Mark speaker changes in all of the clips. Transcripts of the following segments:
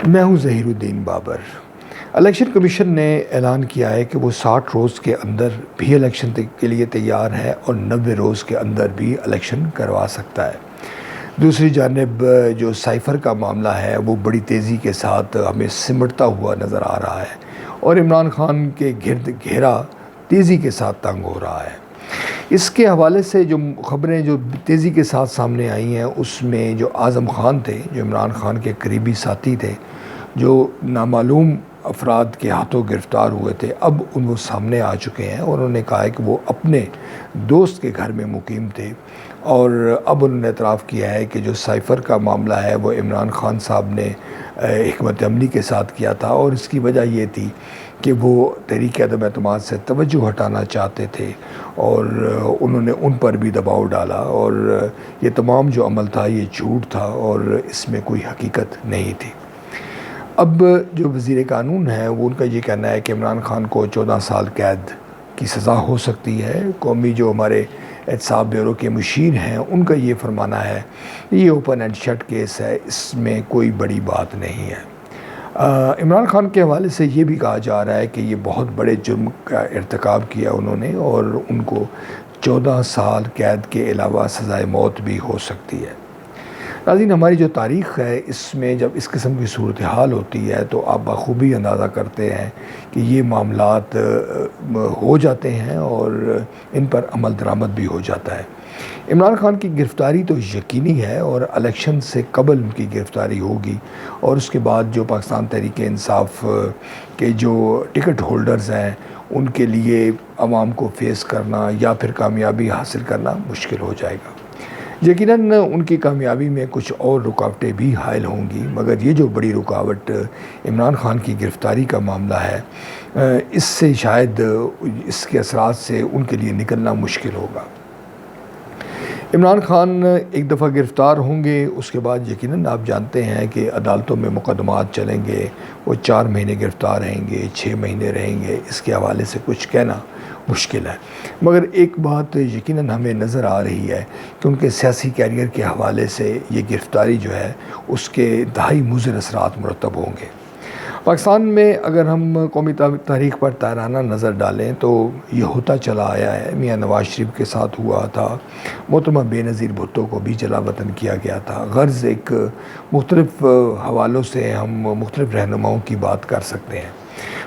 Speaker 1: میں ہوں ظہیر الدین Babar. Election commission نے اعلان کیا ہے کہ وہ 60 روز کے اندر بھی الیکشن کے لیے تیار ہے اور 90 روز کے اندر بھی الیکشن کروا سکتا ہے۔ دوسری جانب جو سائفر کا معاملہ ہے وہ بڑی تیزی کے ساتھ ہمیں سمٹتا ہوا نظر آ رہا ہے اور عمران خان کے گرد گھیرا تیزی کے ساتھ تنگ ہو رہا ہے۔ اس کے حوالے سے جو خبریں جو تیزی کے ساتھ سامنے آئی ہیں اس میں جو اعظم خان تھے، جو عمران خان کے قریبی ساتھی تھے، جو نامعلوم افراد کے ہاتھوں گرفتار ہوئے تھے، اب وہ سامنے آ چکے ہیں اور انہوں نے کہا ہے کہ وہ اپنے دوست کے گھر میں مقیم تھے، اور اب انہوں نے اعتراف کیا ہے کہ جو سائفر کا معاملہ ہے وہ عمران خان صاحب نے حکمت عملی کے ساتھ کیا تھا، اور اس کی وجہ یہ تھی کہ وہ تحریک عدم اعتماد سے توجہ ہٹانا چاہتے تھے اور انہوں نے ان پر بھی دباؤ ڈالا، اور یہ تمام جو عمل تھا یہ جھوٹ تھا اور اس میں کوئی حقیقت نہیں تھی۔ اب جو وزیر قانون ہیں وہ ان کا یہ کہنا ہے کہ عمران خان کو 14 سال قید کی سزا ہو سکتی ہے۔ قومی جو ہمارے احتساب بیورو کے مشیر ہیں ان کا یہ فرمانا ہے یہ اوپن اینڈ شٹ کیس ہے، اس میں کوئی بڑی بات نہیں ہے۔ عمران خان کے حوالے سے یہ بھی کہا جا رہا ہے کہ یہ بہت بڑے جرم کا ارتکاب کیا انہوں نے اور ان کو 14 سال قید کے علاوہ سزائے موت بھی ہو سکتی ہے۔ ناظرین، ہماری جو تاریخ ہے اس میں جب اس قسم کی صورتحال ہوتی ہے تو آپ بخوبی اندازہ کرتے ہیں کہ یہ معاملات ہو جاتے ہیں اور ان پر عمل درآمد بھی ہو جاتا ہے۔ عمران خان کی گرفتاری تو یقینی ہے اور الیکشن سے قبل ان کی گرفتاری ہوگی، اور اس کے بعد جو پاکستان تحریک انصاف کے جو ٹکٹ ہولڈرز ہیں ان کے لیے عوام کو فیس کرنا یا پھر کامیابی حاصل کرنا مشکل ہو جائے گا۔ یقیناً ان کی کامیابی میں کچھ اور رکاوٹیں بھی حائل ہوں گی، مگر یہ جو بڑی رکاوٹ عمران خان کی گرفتاری کا معاملہ ہے اس سے شاید اس کے اثرات سے ان کے لیے نکلنا مشکل ہوگا۔ عمران خان ایک دفعہ گرفتار ہوں گے، اس کے بعد یقیناً آپ جانتے ہیں کہ عدالتوں میں مقدمات چلیں گے، وہ 4 مہینے گرفتار رہیں گے، 6 مہینے رہیں گے، اس کے حوالے سے کچھ کہنا مشکل ہے۔ مگر ایک بات یقیناً ہمیں نظر آ رہی ہے کہ ان کے سیاسی کیریئر کے حوالے سے یہ گرفتاری جو ہے اس کے انتہائی مضر اثرات مرتب ہوں گے۔ پاکستان میں اگر ہم قومی تاریخ پر تاریخانہ نظر ڈالیں تو یہ ہوتا چلا آیا ہے۔ میاں نواز شریف کے ساتھ ہوا تھا، محترمہ بے نظیر بھٹو کو بھی جلا وطن کیا گیا تھا۔ غرض ایک مختلف حوالوں سے ہم مختلف رہنماؤں کی بات کر سکتے ہیں،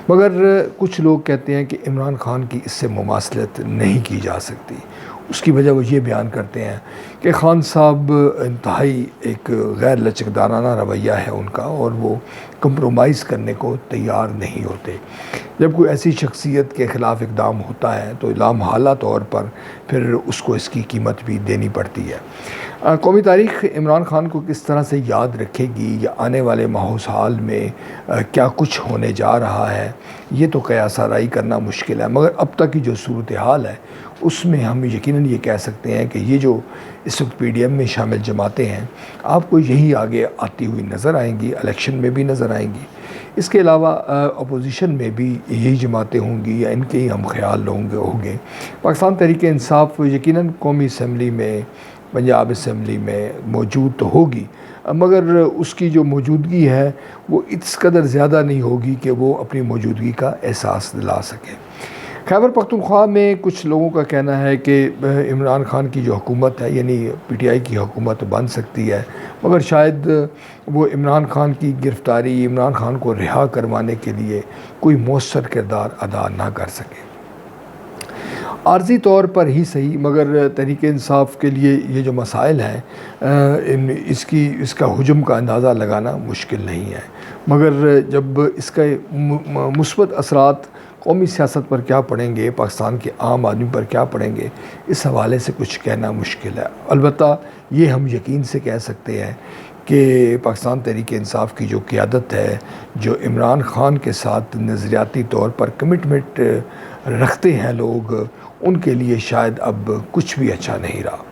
Speaker 1: مگر کچھ لوگ کہتے ہیں کہ عمران خان کی اس سے مماثلت نہیں کی جا سکتی۔ اس کی وجہ وہ یہ بیان کرتے ہیں کہ خان صاحب انتہائی ایک غیر لچکدارانہ رویہ ہے ان کا، اور وہ کمپرومائز کرنے کو تیار نہیں ہوتے۔ جب کوئی ایسی شخصیت کے خلاف اقدام ہوتا ہے تو لامحالہ طور پر پھر اس کو اس کی قیمت بھی دینی پڑتی ہے۔ قومی تاریخ عمران خان کو کس طرح سے یاد رکھے گی یا آنے والے ماحول میں کیا کچھ ہونے جا رہا ہے، یہ تو قیاس آرائی کرنا مشکل ہے، مگر اب تک کی جو صورتحال ہے اس میں ہم یقیناً یہ کہہ سکتے ہیں کہ یہ جو اس وقت پی ڈی ایم میں شامل جماعتیں ہیں آپ کو یہی آگے آتی ہوئی نظر آئیں گی، الیکشن میں بھی نظر آئیں گی۔ اس کے علاوہ اپوزیشن میں بھی یہی جماعتیں ہوں گی یا ان کے ہی ہم خیال ہوں گے۔ پاکستان تحریک انصاف یقیناً قومی اسمبلی میں، پنجاب اسمبلی میں موجود تو ہوگی، مگر اس کی جو موجودگی ہے وہ اس قدر زیادہ نہیں ہوگی کہ وہ اپنی موجودگی کا احساس دلا سکے۔ خیبر پختونخوا میں کچھ لوگوں کا کہنا ہے کہ عمران خان کی جو حکومت ہے یعنی پی ٹی آئی کی حکومت بن سکتی ہے، مگر شاید وہ عمران خان کی گرفتاری، عمران خان کو رہا کروانے کے لیے کوئی مؤثر کردار ادا نہ کر سکے۔ عارضی طور پر ہی صحیح، مگر تحریک انصاف کے لیے یہ جو مسائل ہیں اس کا حجم کا اندازہ لگانا مشکل نہیں ہے، مگر جب اس کا مثبت اثرات قومی سیاست پر کیا پڑیں گے، پاکستان کے عام آدمی پر کیا پڑیں گے، اس حوالے سے کچھ کہنا مشکل ہے۔ البتہ یہ ہم یقین سے کہہ سکتے ہیں کہ پاکستان تحریک انصاف کی جو قیادت ہے، جو عمران خان کے ساتھ نظریاتی طور پر کمٹمنٹ رکھتے ہیں لوگ، ان کے لیے شاید اب کچھ بھی اچھا نہیں رہا۔